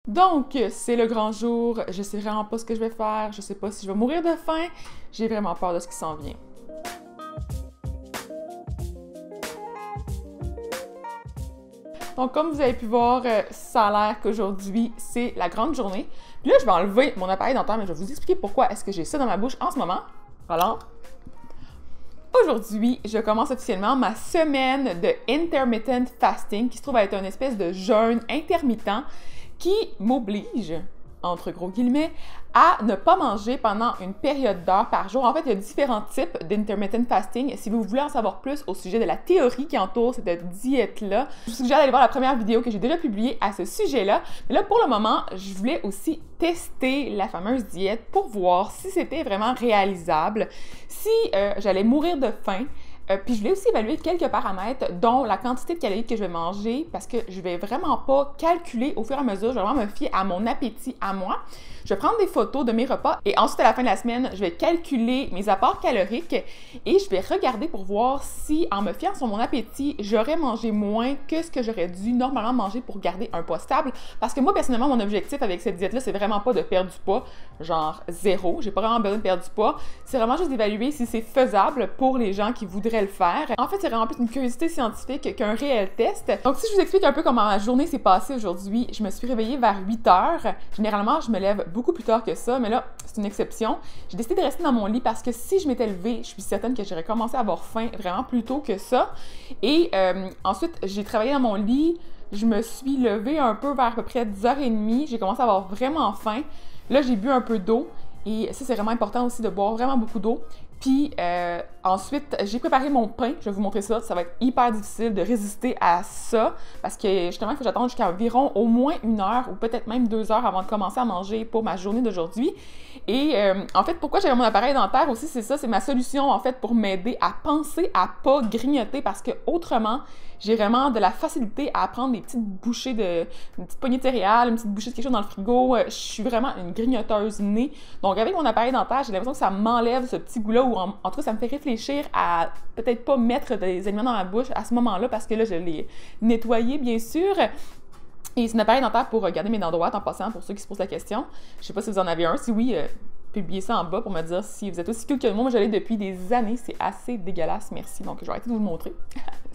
Donc, c'est le grand jour, je sais vraiment pas ce que je vais faire, je sais pas si je vais mourir de faim, j'ai vraiment peur de ce qui s'en vient. Donc, comme vous avez pu voir, ça a l'air qu'aujourd'hui, c'est la grande journée. Puis là, je vais enlever mon appareil dentaire, mais je vais vous expliquer pourquoi est-ce que j'ai ça dans ma bouche en ce moment. Voilà. Aujourd'hui, je commence officiellement ma semaine de intermittent fasting, qui se trouve à être une espèce de jeûne intermittent qui m'oblige, entre gros guillemets, à ne pas manger pendant une période d'heures par jour. En fait, il y a différents types d'intermittent fasting. Si vous voulez en savoir plus au sujet de la théorie qui entoure cette diète-là, je vous suggère d'aller voir la première vidéo que j'ai déjà publiée à ce sujet-là. Mais là, pour le moment, je voulais aussi tester la fameuse diète pour voir si c'était vraiment réalisable, si j'allais mourir de faim. Puis je voulais aussi évaluer quelques paramètres, dont la quantité de calories que je vais manger, parce que je vais vraiment pas calculer au fur et à mesure, je vais vraiment me fier à mon appétit à moi. Je vais prendre des photos de mes repas et ensuite, à la fin de la semaine, je vais calculer mes apports caloriques et je vais regarder pour voir si, en me fiant sur mon appétit, j'aurais mangé moins que ce que j'aurais dû normalement manger pour garder un poids stable. Parce que moi, personnellement, mon objectif avec cette diète-là, c'est vraiment pas de perdre du poids, genre zéro. J'ai pas vraiment besoin de perdre du poids. C'est vraiment juste d'évaluer si c'est faisable pour les gens qui voudraient le faire. En fait, c'est vraiment plus une curiosité scientifique qu'un réel test. Donc, si je vous explique un peu comment ma journée s'est passée aujourd'hui, je me suis réveillée vers 8 heures. Généralement, je me lève beaucoup plus tard que ça, mais là, c'est une exception. J'ai décidé de rester dans mon lit parce que si je m'étais levée, je suis certaine que j'aurais commencé à avoir faim vraiment plus tôt que ça. Et ensuite, j'ai travaillé dans mon lit. Je me suis levée un peu vers à peu près 10h30. J'ai commencé à avoir vraiment faim. Là, j'ai bu un peu d'eau. Et ça, c'est vraiment important aussi de boire vraiment beaucoup d'eau. Puis ensuite, j'ai préparé mon pain. Je vais vous montrer ça. Ça va être hyper difficile de résister à ça parce que justement, il faut que j'attende jusqu'à environ au moins 1 heure ou peut-être même 2 heures avant de commencer à manger pour ma journée d'aujourd'hui. Et en fait, pourquoi j'avais mon appareil dentaire aussi, c'est ça, c'est ma solution en fait pour m'aider à penser à pas grignoter parce que autrement, j'ai vraiment de la facilité à prendre des petites bouchées une petite poignée de céréales, une petite bouchée de quelque chose dans le frigo. Je suis vraiment une grignoteuse née. Donc avec mon appareil dentaire, j'ai l'impression que ça m'enlève ce petit goût-là ou en tout cas, ça me fait réfléchir à peut-être pas mettre des aliments dans ma bouche à ce moment-là parce que là, je l'ai nettoyé, bien sûr. Et c'est un appareil dentaire pour garder mes dents droites en passant, pour ceux qui se posent la question. Je sais pas si vous en avez un. Si oui, publiez ça en bas pour me dire si vous êtes aussi cool que moi. Moi, je l'ai depuis des années. C'est assez dégueulasse, merci. Donc, je vais arrêter de vous le montrer.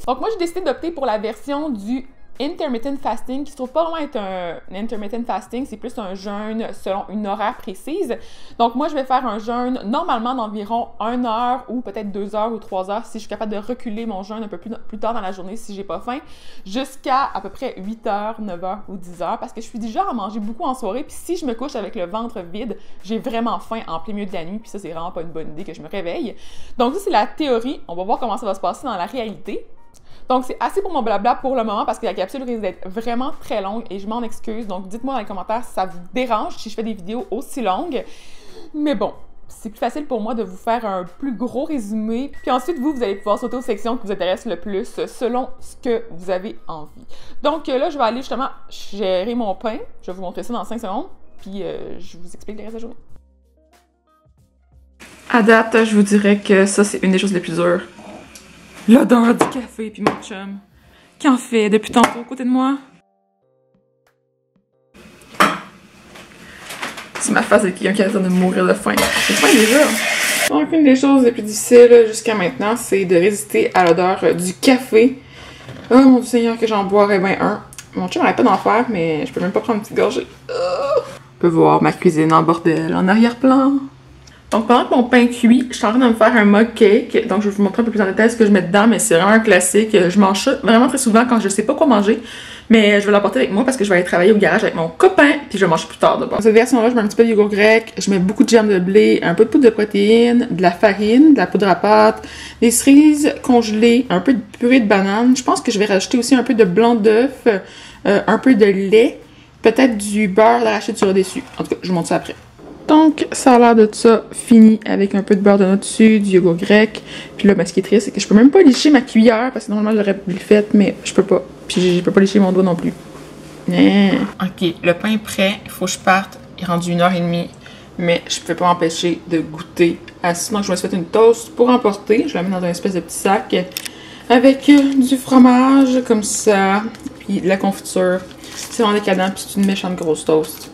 Donc, moi, j'ai décidé d'opter pour la version du intermittent fasting, qui se trouve pas vraiment être un intermittent fasting, c'est plus un jeûne selon une horaire précise. Donc moi, je vais faire un jeûne normalement d'environ 1 heure ou peut-être 2 heures ou 3 heures si je suis capable de reculer mon jeûne un peu plus tard dans la journée si j'ai pas faim, jusqu'à à peu près 8 heures, 9 heures ou 10 heures parce que je suis déjà à manger beaucoup en soirée puis si je me couche avec le ventre vide, j'ai vraiment faim en plein milieu de la nuit puis ça, c'est vraiment pas une bonne idée que je me réveille. Donc ça, c'est la théorie. On va voir comment ça va se passer dans la réalité. Donc, c'est assez pour mon blabla pour le moment parce que la capsule risque d'être vraiment très longue et je m'en excuse. Donc, dites-moi dans les commentaires si ça vous dérange si je fais des vidéos aussi longues. Mais bon, c'est plus facile pour moi de vous faire un plus gros résumé. Puis ensuite, vous allez pouvoir sauter aux sections qui vous intéressent le plus selon ce que vous avez envie. Donc là, je vais aller justement gérer mon pain. Je vais vous montrer ça dans 5 secondes. Puis, je vous explique le reste de la journée. À date, je vous dirais que ça, c'est une des choses les plus dures. L'odeur du café puis mon chum. Qui en fait depuis tantôt à côté de moi? C'est ma face avec quelqu'un qui a l'air de mourir de faim. J'ai faim déjà. Donc, une des choses les plus difficiles jusqu'à maintenant, c'est de résister à l'odeur du café. Oh mon Dieu Seigneur, que j'en boirais bien un. Mon chum n'arrête pas d'en faire, mais je peux même pas prendre une petite gorgée. On peut voir ma cuisine en bordel en arrière-plan. Donc, pendant que mon pain cuit, je suis en train de me faire un mug cake. Donc, je vais vous montrer un peu plus en détail ce que je mets dedans, mais c'est vraiment un classique. Je mange ça vraiment très souvent quand je sais pas quoi manger. Mais je vais l'emporter avec moi parce que je vais aller travailler au garage avec mon copain, puis je vais manger plus tard de bord. Dans cette version-là, je mets un petit peu de yogourt grec, je mets beaucoup de germe de blé, un peu de poudre de protéines, de la farine, de la poudre à pâte, des cerises congelées, un peu de purée de banane. Je pense que je vais rajouter aussi un peu de blanc d'œuf, un peu de lait, peut-être du beurre d'arachide sur le dessus. En tout cas, je vous montre ça après. Donc, ça a l'air de ça fini avec un peu de beurre de noix dessus, du yogourt grec. Puis là, ben, ce qui est triste, c'est que je peux même pas licher ma cuillère parce que normalement j'aurais le fait, mais je peux pas. Puis je peux pas licher mon doigt non plus. Ok, le pain est prêt. Il faut que je parte. Il est rendu 1h30. Mais je peux pas m'empêcher de goûter à ça. Donc, je me suis fait une toast pour emporter. Je la mets dans un espèce de petit sac avec du fromage comme ça. Puis de la confiture. C'est vraiment décadent, puis c'est une méchante grosse toast.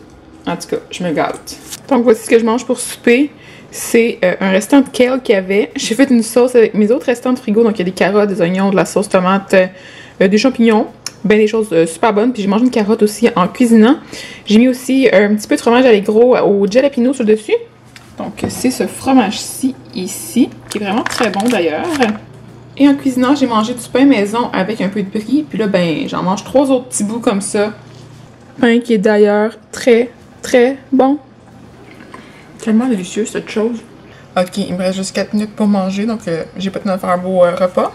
En tout cas, je me gâte. Donc voici ce que je mange pour souper. C'est un restant de kale qu'il y avait. J'ai fait une sauce avec mes autres restants de frigo. Donc il y a des carottes, des oignons, de la sauce tomate, des champignons. Ben des choses super bonnes. Puis j'ai mangé une carotte aussi en cuisinant. J'ai mis aussi un petit peu de fromage allégro au jalapeno sur le dessus. Donc c'est ce fromage-ci ici, qui est vraiment très bon d'ailleurs. Et en cuisinant, j'ai mangé du pain maison avec un peu de brie. Puis là, ben j'en mange 3 autres petits bouts comme ça. Pain qui est d'ailleurs très bon. Tellement délicieux cette chose. Ok, il me reste juste 4 minutes pour manger, donc j'ai pas tenu à faire un beau repas.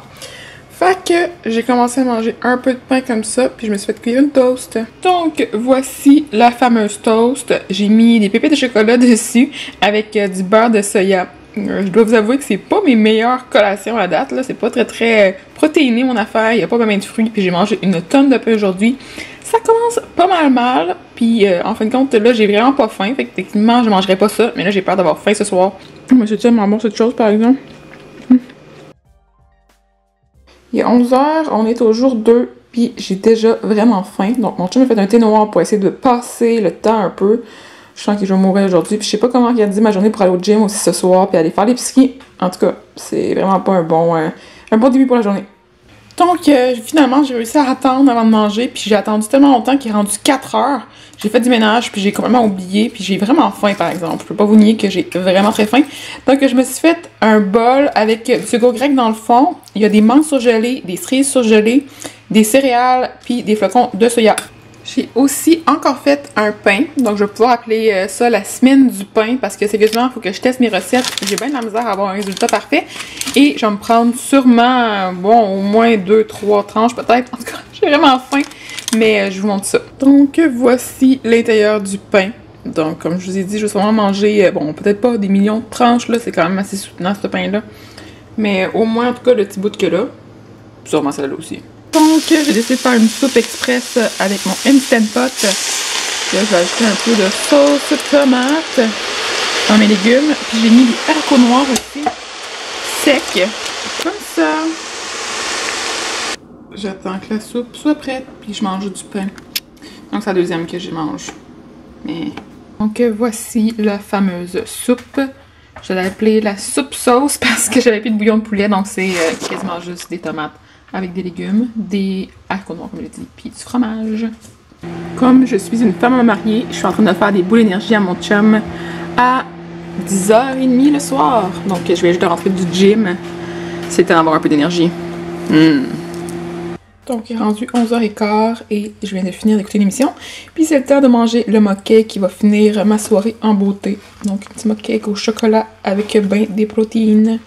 Fait que j'ai commencé à manger un peu de pain comme ça, puis je me suis fait cuire une toast. Donc voici la fameuse toast. J'ai mis des pépites de chocolat dessus avec du beurre de soya. Je dois vous avouer que c'est pas mes meilleures collations à date, là. C'est pas très protéiné mon affaire, il y a pas vraiment de fruits, puis j'ai mangé une tonne de pain aujourd'hui. Ça commence pas mal, puis en fin de compte, là, j'ai vraiment pas faim, fait que techniquement, je mangerai pas ça, mais là, j'ai peur d'avoir faim ce soir. Mais c'est tellement bon cette chose, par exemple. Il est 11h, on est au jour 2, puis j'ai déjà vraiment faim. Donc mon chum m'a fait un thé noir pour essayer de passer le temps un peu. Je sens que je vais mourir aujourd'hui, puis je sais pas comment organiser ma journée pour aller au gym aussi ce soir, puis aller faire l'épicerie. En tout cas, c'est vraiment pas un bon début pour la journée. Donc, finalement, j'ai réussi à attendre avant de manger, puis j'ai attendu tellement longtemps qu'il est rendu 4 heures. J'ai fait du ménage, puis j'ai complètement oublié, puis j'ai vraiment faim, par exemple. Je peux pas vous nier que j'ai vraiment très faim. Donc, je me suis fait un bol avec du yogourt grec dans le fond. Il y a des menthes surgelées, des cerises surgelées, des céréales, puis des flocons de soya. J'ai aussi encore fait un pain, donc je vais pouvoir appeler ça la semaine du pain parce que sérieusement, il faut que je teste mes recettes. J'ai bien de la misère à avoir un résultat parfait et je vais me prendre sûrement, bon, au moins 2-3 tranches peut-être. En tout cas, j'ai vraiment faim, mais je vous montre ça. Donc voici l'intérieur du pain. Donc comme je vous ai dit, je vais sûrement manger, bon, peut-être pas des millions de tranches, là, c'est quand même assez soutenant ce pain-là. Mais au moins, en tout cas, le petit bout que là, sûrement celle-là aussi. Donc, j'ai décidé de faire une soupe express avec mon Instant Pot. Là, je vais ajouter un peu de sauce tomate dans mes légumes. Puis j'ai mis des haricots noirs aussi, secs, comme ça. J'attends que la soupe soit prête, puis je mange du pain. Donc, c'est la deuxième que je mange. Mais... Donc, voici la fameuse soupe. Je l'ai appelée la soupe sauce parce que j'avais plus de bouillon de poulet, donc c'est quasiment juste des tomates avec des légumes, des haricots noirs comme je l'ai dit, puis du fromage. Comme je suis une femme mariée, je suis en train de faire des boules d'énergie à mon chum à 10h30 le soir. Donc je viens juste de rentrer du gym. C'est le temps d'avoir un peu d'énergie. Donc il est rendu 11h15 et je viens de finir d'écouter l'émission. Puis c'est le temps de manger le mock-cake qui va finir ma soirée en beauté. Donc un petit mock-cake au chocolat avec ben des protéines.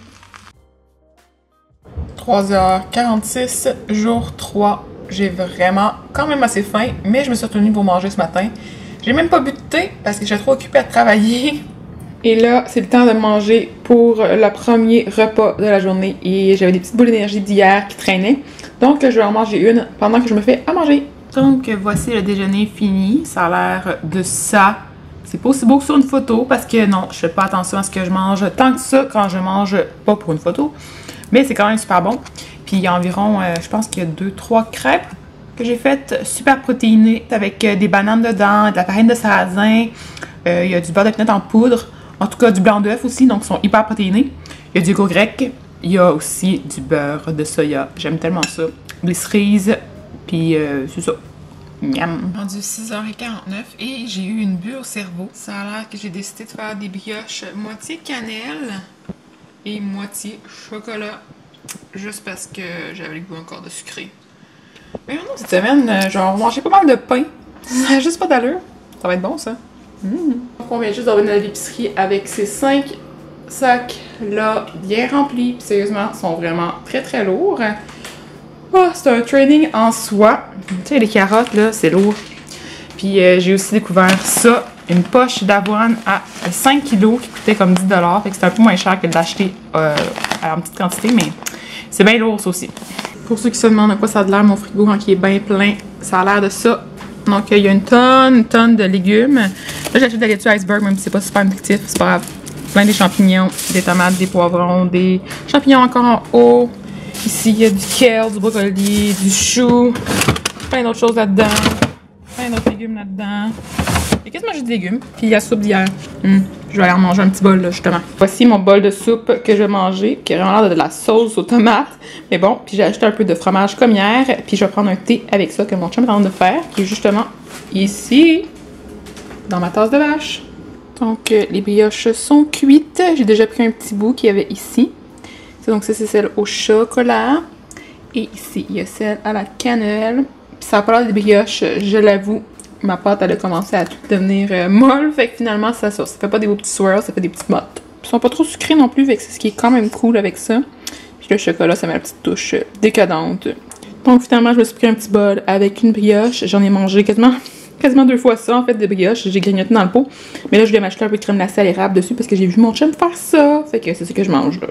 3h46, jour 3. J'ai vraiment quand même assez faim, mais je me suis retenue pour manger ce matin. J'ai même pas bu de thé parce que j'étais trop occupée à travailler. Et là, c'est le temps de manger pour le premier repas de la journée. Et j'avais des petites boules d'énergie d'hier qui traînaient. Donc, je vais en manger une pendant que je me fais à manger. Donc, voici le déjeuner fini. Ça a l'air de ça. C'est pas aussi beau que sur une photo parce que non, je fais pas attention à ce que je mange tant que ça quand je mange pas pour une photo. Mais c'est quand même super bon. Puis il y a environ, je pense qu'il y a 2-3 crêpes que j'ai faites super protéinées avec des bananes dedans, de la farine de sarrasin. Il y a du beurre de pinot en poudre. En tout cas, du blanc d'œuf aussi, donc ils sont hyper protéinés. Il y a du yogourt grec. Il y a aussi du beurre de soya. J'aime tellement ça. Des cerises. Puis c'est ça. Miam. Rendu 6h49 et j'ai eu une bulle au cerveau. Ça a l'air que j'ai décidé de faire des brioches moitié cannelle et moitié chocolat. Juste parce que j'avais le goût encore de sucré. Mais non, cette semaine, genre, manger pas mal de pain. Ça n'a juste pas d'allure. Ça va être bon, ça. Donc, on vient juste de revenir à l'épicerie avec ces 5 sacs-là bien remplis. Puis sérieusement, ils sont vraiment très lourds. Oh, c'est un training en soi. Tu sais, les carottes, là, c'est lourd. Puis j'ai aussi découvert ça. Une poche d'avoine à 5 kg qui coûtait comme 10 $. Fait que c'est un peu moins cher que d'acheter en petite quantité, mais c'est bien lourd ça aussi. Pour ceux qui se demandent à quoi ça a l'air mon frigo quand il est bien plein, ça a l'air de ça. Donc il y a une tonne de légumes. Là j'achète de la laitue iceberg, même si c'est pas super nutritif, c'est pas grave. Plein des champignons, des tomates, des poivrons, des champignons encore en haut. Ici il y a du kale, du brocoli, du chou, plein d'autres choses là-dedans. plein d'autres légumes là-dedans. Il y a quasiment juste des légumes. Puis il y a la soupe d'hier. Je vais aller en manger un petit bol, là, justement. Voici mon bol de soupe que je vais manger, qui a vraiment l'air de la sauce aux tomates. Mais bon, puis j'ai ajouté un peu de fromage comme hier. Puis je vais prendre un thé avec ça que mon chum est en train de faire, qui est justement ici, dans ma tasse de vache. Donc, les brioches sont cuites. J'ai déjà pris un petit bout qu'il y avait ici. Donc, ça, c'est celle au chocolat. Et ici, il y a celle à la cannelle. Puis ça a pas l'air des brioches, je l'avoue. Ma pâte, elle a commencé à tout devenir molle. Fait que finalement, ça fait pas des beaux petits swirls, ça fait des petites mottes. Ils sont pas trop sucrés non plus, fait que c'est ce qui est quand même cool avec ça. Puis le chocolat, ça met la petite touche décadente. Donc, finalement, je me suis pris un petit bol avec une brioche. J'en ai mangé quasiment 2 fois ça, en fait, de brioche. J'ai grignoté dans le pot. Mais là, je voulais m'acheter un peu de crème glacée à l'érable dessus parce que j'ai vu mon chum faire ça. Fait que c'est ce que je mange, là.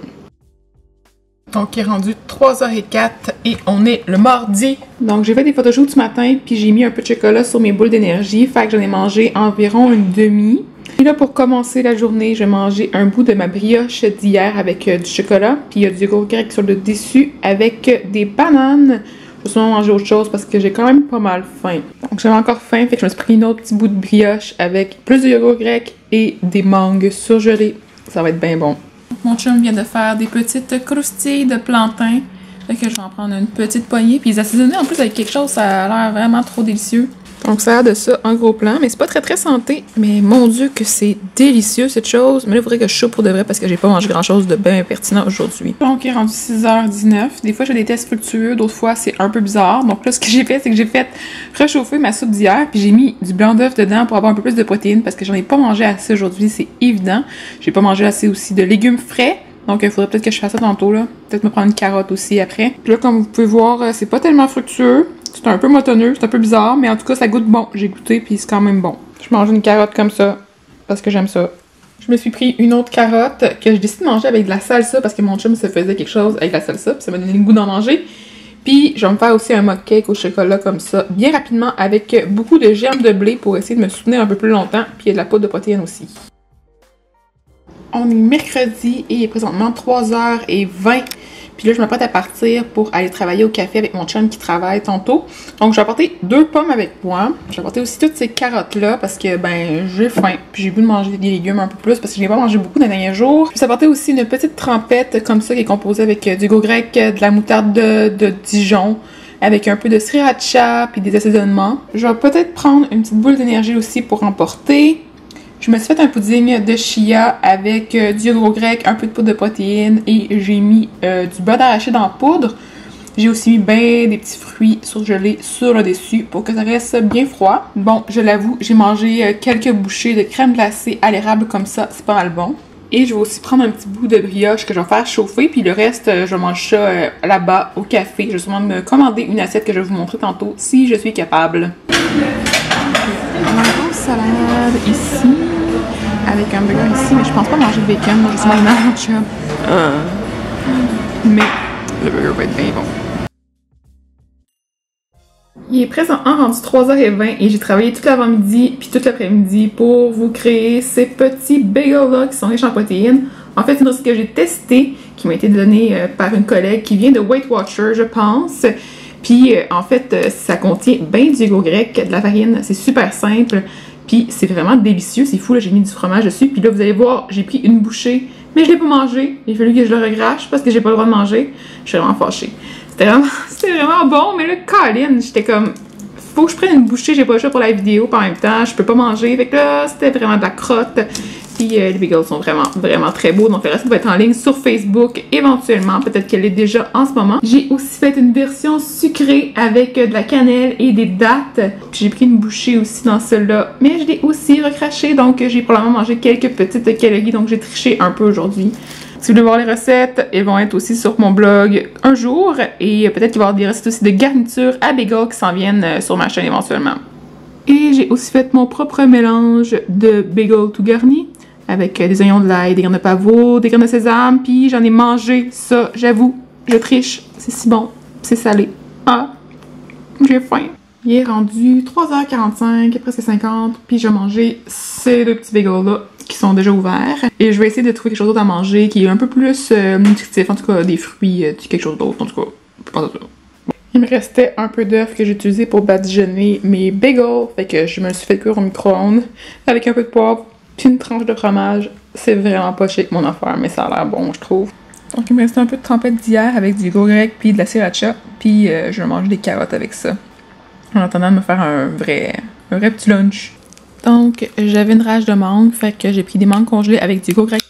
Donc, il est rendu 3h04 et on est le mardi. Donc, j'ai fait des photoshoots ce matin, puis j'ai mis un peu de chocolat sur mes boules d'énergie. Fait que j'en ai mangé environ une demi. Et là, pour commencer la journée, je vais manger un bout de ma brioche d'hier avec du chocolat. Puis il y a du yogourt grec sur le dessus avec des bananes. Je vais sûrement manger autre chose parce que j'ai quand même pas mal faim. Donc, j'avais encore faim, fait que je me suis pris une autre petit bout de brioche avec plus de yogourt grec et des mangues surgelées. Ça va être bien bon. Mon chum vient de faire des petites croustilles de plantain. Fait que je vais en prendre une petite poignée. Puis ils assaisonnaient en plus avec quelque chose, ça a l'air vraiment trop délicieux. Donc ça a l'air de ça en gros plan, mais c'est pas très santé. Mais mon Dieu que c'est délicieux cette chose. Mais là il faudrait que je chope pour de vrai parce que j'ai pas mangé grand chose de bien pertinent aujourd'hui. Donc il est rendu 6h19. Des fois j'ai des tests fructueux, d'autres fois c'est un peu bizarre. Donc là ce que j'ai fait, c'est que j'ai fait réchauffer ma soupe d'hier. Puis j'ai mis du blanc d'œuf dedans pour avoir un peu plus de protéines parce que j'en ai pas mangé assez aujourd'hui, c'est évident. J'ai pas mangé assez aussi de légumes frais. Donc, il faudrait peut-être que je fasse ça tantôt, là. Peut-être me prendre une carotte aussi après. Puis là, comme vous pouvez voir, c'est pas tellement fructueux. C'est un peu motonneux, c'est un peu bizarre, mais en tout cas, ça goûte bon. J'ai goûté, puis c'est quand même bon. Je mange une carotte comme ça, parce que j'aime ça. Je me suis pris une autre carotte que j'ai décidé de manger avec de la salsa, parce que mon chum se faisait quelque chose avec la salsa, puis ça m'a donné le goût d'en manger. Puis, je vais me faire aussi un mug cake au chocolat comme ça, bien rapidement, avec beaucoup de germes de blé pour essayer de me soutenir un peu plus longtemps. Puis, il y a de la poudre de protéines aussi. On est mercredi et il est présentement 3h20. Puis là, je m'apprête à partir pour aller travailler au café avec mon chum qui travaille tantôt. Donc, j'ai apporté 2 pommes avec moi. J'ai apporté aussi toutes ces carottes-là parce que, ben, j'ai faim. Puis j'ai voulu manger des légumes un peu plus parce que je n'ai pas mangé beaucoup dans les derniers jours. J'ai apporté aussi une petite trempette comme ça qui est composée avec du yogourt grec, de la moutarde de Dijon, avec un peu de sriracha puis des assaisonnements. Je vais peut-être prendre une petite boule d'énergie aussi pour emporter. Je me suis fait un pudding de chia avec du yogourt grec, un peu de poudre de protéines et j'ai mis du beurre d'arachide en poudre. J'ai aussi mis ben des petits fruits surgelés sur le dessus pour que ça reste bien froid. Bon, je l'avoue, j'ai mangé quelques bouchées de crème glacée à l'érable comme ça, c'est pas mal bon. Et je vais aussi prendre un petit bout de brioche que je vais faire chauffer, puis le reste, je mange ça là-bas au café. Je vais sûrement me commander une assiette que je vais vous montrer tantôt si je suis capable. Un salade ici, avec un burger ici, mais je pense pas manger de bacon, moi je suis mal mange. Mais le burger va être bien bon. Il est présentement rendu 3h20 et j'ai travaillé tout l'avant-midi puis tout l'après-midi pour vous créer ces petits bagels-là qui sont riches en protéines. En fait, c'est une recette que j'ai testée, qui m'a été donnée par une collègue qui vient de Weight Watchers, je pense. Puis, en fait, ça contient bien du yogourt grec, de la farine, c'est super simple. Puis, c'est vraiment délicieux, c'est fou, là, j'ai mis du fromage dessus. Puis là, vous allez voir, j'ai pris une bouchée, mais je l'ai pas mangé. Il a fallu que je le recrache parce que j'ai pas le droit de manger. Je suis vraiment fâchée. C'était vraiment bon, mais là, Colin, j'étais comme, faut que je prenne une bouchée, j'ai pas le choix pour la vidéo, puis en même temps, je peux pas manger. Fait que là, c'était vraiment de la crotte. Puis les bagels sont vraiment très beaux. Donc le reste va être en ligne sur Facebook éventuellement. Peut-être qu'elle est déjà en ce moment. J'ai aussi fait une version sucrée avec de la cannelle et des dattes. Puis j'ai pris une bouchée aussi dans celle-là. Mais je l'ai aussi recraché. Donc j'ai probablement mangé quelques petites calories. Donc j'ai triché un peu aujourd'hui. Si vous voulez voir les recettes, elles vont être aussi sur mon blog un jour. Et peut-être qu'il va y avoir des recettes aussi de garniture à bagels qui s'en viennent sur ma chaîne éventuellement. Et j'ai aussi fait mon propre mélange de bagel tout garni. Avec des oignons de l'ail, des graines de pavot, des graines de sésame, puis j'en ai mangé ça, j'avoue, je triche, c'est si bon, c'est salé. Ah, j'ai faim. Il est rendu 3h45, presque 50, puis je vais manger ces 2 petits bagels-là qui sont déjà ouverts. Et je vais essayer de trouver quelque chose d'autre à manger qui est un peu plus nutritif, en tout cas des fruits, quelque chose d'autre, en tout cas, je pense à ça. Il me restait un peu d'œuf que j'ai utilisé pour badigeonner mes bagels, fait que je me suis fait cuire au micro-ondes avec un peu de poivre puis une tranche de fromage. C'est vraiment pas chic mon affaire, mais ça a l'air bon, je trouve. Donc il me restait un peu de trempette d'hier avec du yogourt grec puis de la sriracha, puis je vais manger des carottes avec ça. En attendant de me faire un vrai petit lunch. Donc j'avais une rage de mangue, fait que j'ai pris des mangues congelées avec du yogourt grec.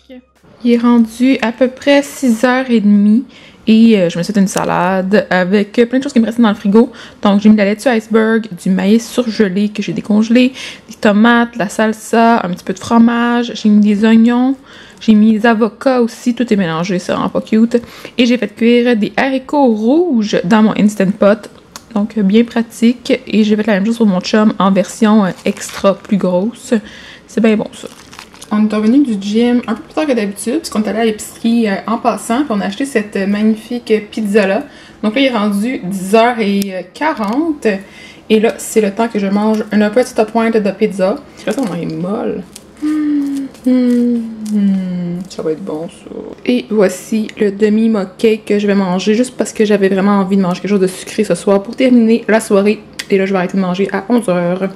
Il est rendu à peu près 6h30 et je me suis fait une salade avec plein de choses qui me restaient dans le frigo. Donc j'ai mis de la laitue iceberg, du maïs surgelé que j'ai décongelé, des tomates, la salsa, un petit peu de fromage, j'ai mis des oignons, j'ai mis des avocats aussi, tout est mélangé, c'est vraiment pas cute. Et j'ai fait cuire des haricots rouges dans mon Instant Pot, donc bien pratique. Et j'ai fait la même chose pour mon chum en version extra plus grosse. C'est bien bon ça. On est revenu du gym un peu plus tard que d'habitude, parce qu'on est allé à l'épicerie en passant, puis on a acheté cette magnifique pizza-là. Donc là, il est rendu 10h40, et là, c'est le temps que je mange une petite pointe de pizza. Je sais pas si elle est molle. Ça va être bon, ça. Et voici le demi-mug cake que je vais manger, juste parce que j'avais vraiment envie de manger quelque chose de sucré ce soir pour terminer la soirée. Et là, je vais arrêter de manger à 11h.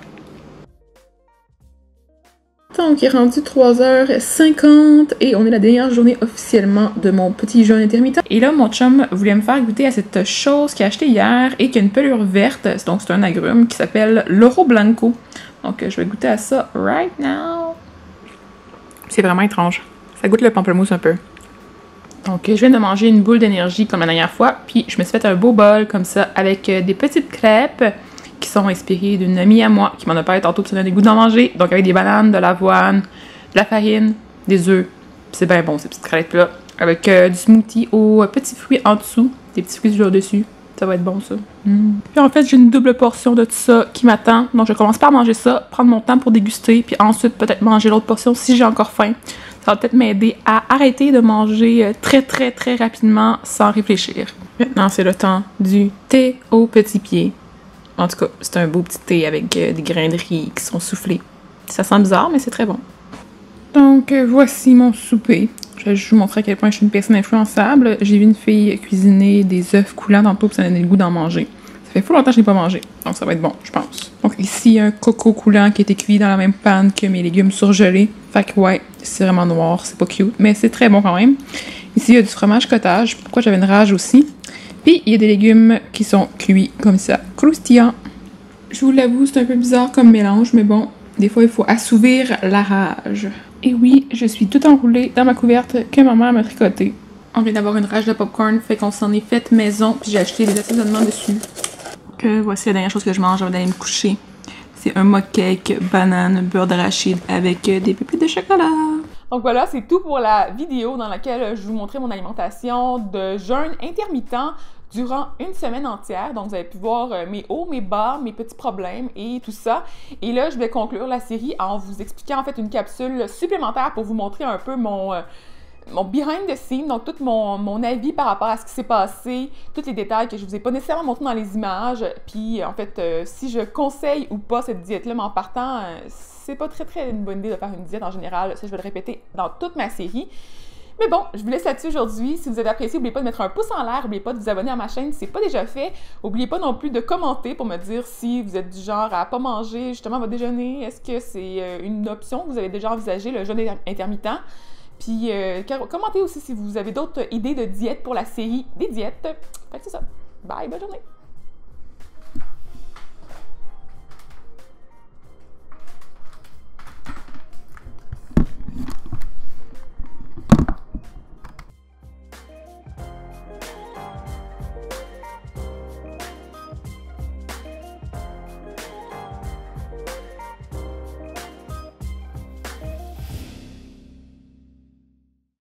Donc, il est rendu 3h50 et on est la dernière journée officiellement de mon petit jeûne intermittent. Et là, mon chum voulait me faire goûter à cette chose qu'il a achetée hier et qui a une pelure verte. Donc, c'est un agrume qui s'appelle l'Oro Blanco. Donc, je vais goûter à ça right now. C'est vraiment étrange. Ça goûte le pamplemousse un peu. Donc, je viens de manger une boule d'énergie comme la dernière fois. Puis, je me suis fait un beau bol comme ça avec des petites crêpes qui sont inspirées d'une amie à moi qui m'en a parlé tantôt, puis ça donne des goûts d'en manger. Donc avec des bananes, de l'avoine, de la farine, des œufs. C'est bien bon ces petites crêpes-là. Avec du smoothie aux petits fruits en dessous, des petits fruits toujours dessus. Ça va être bon ça. Puis en fait, j'ai une double portion de tout ça qui m'attend. Donc je commence par manger ça, prendre mon temps pour déguster, puis ensuite peut-être manger l'autre portion si j'ai encore faim. Ça va peut-être m'aider à arrêter de manger très rapidement sans réfléchir. Maintenant, c'est le temps du thé au petit pied. En tout cas, c'est un beau petit thé avec des grains de riz qui sont soufflés. Ça sent bizarre, mais c'est très bon. Donc, voici mon souper. Je vais juste vous montrer à quel point je suis une personne influençable. J'ai vu une fille cuisiner des œufs coulants tantôt, puis ça donnait le goût d'en manger. Ça fait fou longtemps que je n'ai pas mangé, donc ça va être bon, je pense. Donc ici, un coco coulant qui a été cuit dans la même panne que mes légumes surgelés. Fait que ouais, c'est vraiment noir, c'est pas cute, mais c'est très bon quand même. Ici, il y a du fromage cottage. Pourquoi j'avais une rage aussi? Puis, il y a des légumes qui sont cuits comme ça, croustillants. Je vous l'avoue, c'est un peu bizarre comme mélange, mais bon, des fois, il faut assouvir la rage. Et oui, je suis tout enroulée dans ma couverte que ma mère m'a tricotée. On vient d'avoir une rage de popcorn, fait qu'on s'en est fait maison, puis j'ai acheté des assaisonnements dessus. Que voici la dernière chose que je mange avant d'aller me coucher. C'est un mug cake, banane, beurre d'arachide avec des pépites de chocolat. Donc voilà, c'est tout pour la vidéo dans laquelle je vous montrais mon alimentation de jeûne intermittent durant une semaine entière. Donc vous avez pu voir mes hauts, mes bas, mes petits problèmes et tout ça. Et là, je vais conclure la série en vous expliquant en fait une capsule supplémentaire pour vous montrer un peu mon behind the scene, donc tout mon avis par rapport à ce qui s'est passé, tous les détails que je vous ai pas nécessairement montrés dans les images, puis en fait, si je conseille ou pas cette diète-là, mais en partant, c'est pas très une bonne idée de faire une diète en général, ça je vais le répéter dans toute ma série. Mais bon, je vous laisse là-dessus aujourd'hui. Si vous avez apprécié, n'oubliez pas de mettre un pouce en l'air, n'oubliez pas de vous abonner à ma chaîne si ce n'est pas déjà fait. N'oubliez pas non plus de commenter pour me dire si vous êtes du genre à pas manger justement votre déjeuner. Est-ce que c'est une option que vous avez déjà envisagé, le jeûne intermittent? Puis commentez aussi si vous avez d'autres idées de diètes pour la série des diètes. Fait que c'est ça. Bye, bonne journée!